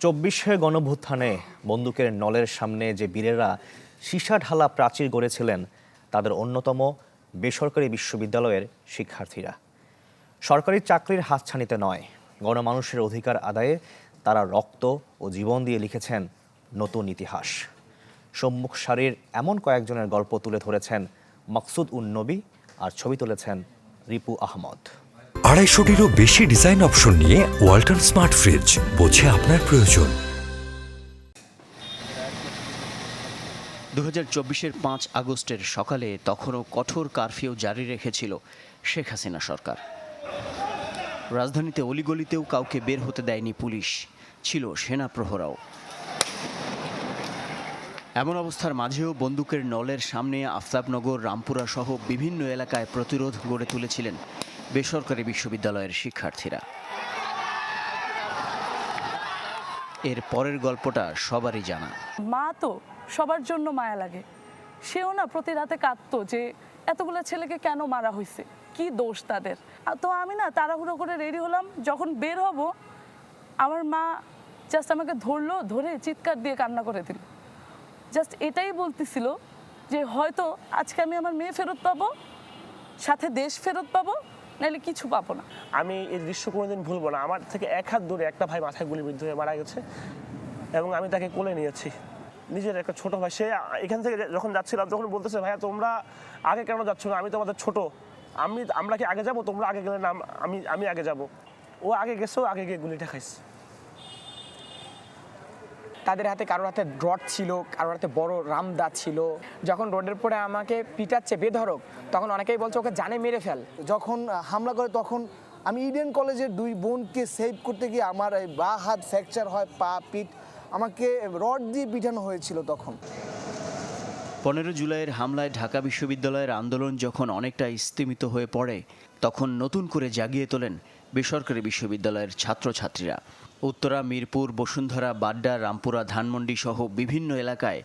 চব্বিশে গণঅভ্যুত্থানে বন্দুকের নলের সামনে যে বীরেরা সীসা ঢালা প্রাচীর গড়েছিলেন তাদের অন্যতম বেসরকারি বিশ্ববিদ্যালয়ের শিক্ষার্থীরা। সরকারি চাকরির হাতছানিতে নয়, গণমানুষের অধিকার আদায়ে তারা রক্ত ও জীবন দিয়ে লিখেছেন নতুন ইতিহাস। সম্মুখ সারির এমন কয়েকজনের গল্প তুলে ধরেছেন মাকসুদ উন নবী আর ছবি তুলেছেন রিপু আহমদ। 250-টিরও বেশি ডিজাইন অপশন নিয়ে ওয়ালটন স্মার্ট ফ্রিজ, বোঝে আপনার প্রয়োজন। 2024-এর 5 আগস্টের সকালে তখনও কঠোর কারফিউ জারি রেখেছিল শেখ হাসিনা সরকার। রাজধানীতে অলিগলিতেও কাউকে বের হতে দেয়নি পুলিশ, ছিল সেনা প্রহরাও। এমন অবস্থার মাঝেও বন্দুকের নলের সামনে আফতাবনগর, রামপুরা সহ বিভিন্ন এলাকায় প্রতিরোধ গড়ে তুলেছিলেন বেসরকারি বিশ্ববিদ্যালয়ের শিক্ষার্থীরা। এর পরের গল্পটা সবারই জানা। মা তো সবার জন্য মায়া লাগে, সেও না প্রতি রাতে কাঁদতো যে এতগুলো ছেলেকে কেন মারা হয়েছে, কি দোষ তাদের। তো আমি না তাড়াহুড়ো করে রেডি হলাম, যখন বের হব আমার মা জাস্ট আমাকে ধরলো, ধরে চিৎকার দিয়ে কান্না করে দিল। জাস্ট এটাই বলতেছিল যে হয়তো আজকে আমি আমার মেয়ে ফেরত পাবো, সাথে দেশ ফেরত পাবো, নাহলে কিছু পাবো না। আমি এই দৃশ্য কোনোদিন ভুলবো না। আমার থেকে এক হাত দূরে একটা ভাই মাথায় গুলিবিদ্ধ হয়ে মারা গেছে এবং আমি তাকে কোলে নিয়েছি। নিজের একটা ছোট ভাই, সে এখান থেকে যখন যাচ্ছিলাম তখন বলতেছে, ভাইয়া তোমরা আগে কেন যাচ্ছ না, আমি তোমাদের ছোট, আমরা কি আগে যাব, তোমরা আগে গেলে না আমি আগে যাব। ও আগে গেছে, আগে গিয়ে গুলিটা খাইছে। তাদের হাতে কারোর হাতে রড ছিল, কারোর হাতে বড় রামদা ছিল। যখন রোডের পরে আমাকে পিটাচ্ছে বেধড়ক, তখন অনেকেই বলছে ওকে জানে মেরে ফেল। যখন হামলা করে তখন আমি ইডেন কলেজের 2 বোনকে সেভ করতে গিয়ে আমার এই বা হাত ফ্র্যাকচার হয়, পা পিঠ, আমাকে রড দিয়ে পিটানো হয়েছিল। তখন 15 জুলাইয়ের হামলায় ঢাকা বিশ্ববিদ্যালয়ের আন্দোলন যখন অনেকটা স্তিমিত হয়ে পড়ে, তখন নতুন করে জাগিয়ে তোলেন বেসরকারি বিশ্ববিদ্যালয়ের ছাত্রছাত্রীরা। উত্তরা, মিরপুর, বসুন্ধরা, বাড্ডা, রামপুরা, ধানমন্ডি সহ বিভিন্ন এলাকায়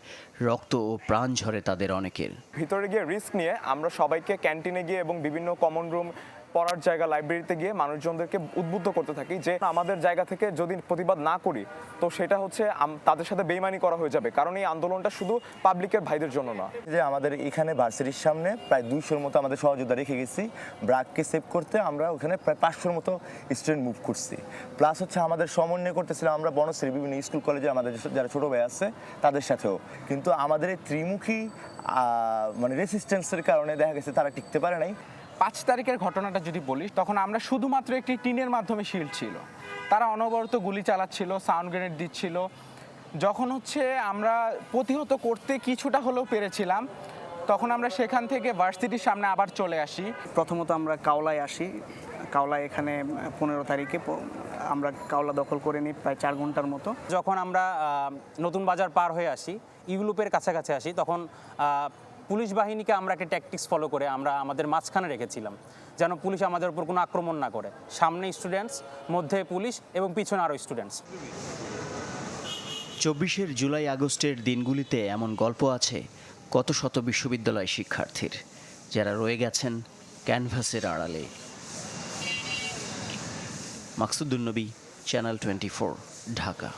রক্ত ও প্রাণ ঝরে তাদের অনেকের। ভিতরে গিয়ে রিস্ক নিয়ে আমরা সবাইকে ক্যান্টিনে গিয়ে এবং বিভিন্ন কমন রুম, পড়ার জায়গা, লাইব্রেরিতে গিয়ে মানুষজনদেরকে উদ্বুদ্ধ করতে থাকি যে আমাদের জায়গা থেকে যদি প্রতিবাদ না করি তো সেটা হচ্ছে তাদের সাথে বেইমানি করা হয়ে যাবে। কারণ এই আন্দোলনটা শুধু পাবলিকের ভাইদের জন্য না। যে আমাদের এখানে ভার্সিটির সামনে প্রায় 200-র মতো আমাদের সহযোদ্ধা রেখে গেছি ব্রাককে সেভ করতে। আমরা ওখানে প্রায় 500-র মতো স্টুডেন্ট মুভ করছি। প্লাস হচ্ছে আমাদের সমন্বয় করতেছিলাম আমরা বনশ্রী বিভিন্ন স্কুল কলেজে আমাদের যারা ছোটো ভাই আছে তাদের সাথেও। কিন্তু আমাদের এই ত্রিমুখী মানে রেসিস্টেন্সের কারণে দেখা গেছে তারা টিকতে পারে নাই। 5 তারিখের ঘটনাটা যদি বলি, তখন আমরা শুধুমাত্র একটি টিনের মাধ্যমে শিল্ড ছিল, তারা অনবরত গুলি চালাচ্ছিল, সাউন্ড গ্রেনেড দিচ্ছিল। যখন হচ্ছে আমরা প্রতিহত করতে কিছুটা হলেও পেরেছিলাম, তখন আমরা সেখান থেকে ভার্সিটির সামনে আবার চলে আসি। প্রথমত আমরা কাওলায় আসি। কাওলায় এখানে 15 তারিখে আমরা কাওলা দখল করে নিই প্রায় 4 ঘন্টার মতো। যখন আমরা নতুন বাজার পার হয়ে আসি, ইউলুপের কাছাকাছি আসি, তখন পুলিশ বাহিনীকে আমরা একটা ট্যাকটিক্স ফলো করে আমরা আমাদের মাঝখানে রেখেছিলাম, যেন পুলিশ আমাদের উপর কোনো আক্রমণ না করে। সামনে স্টুডেন্টস, মধ্যে পুলিশ এবং পিছনে আরও স্টুডেন্টস। 24 জুলাই আগস্টের দিনগুলিতে এমন গল্প আছে কত শত বিশ্ববিদ্যালয় শিক্ষার্থীর, যারা রয়ে গেছেন ক্যানভাসের আড়ালে। মাকসুদ উন নবী, চ্যানেল 24, ঢাকা।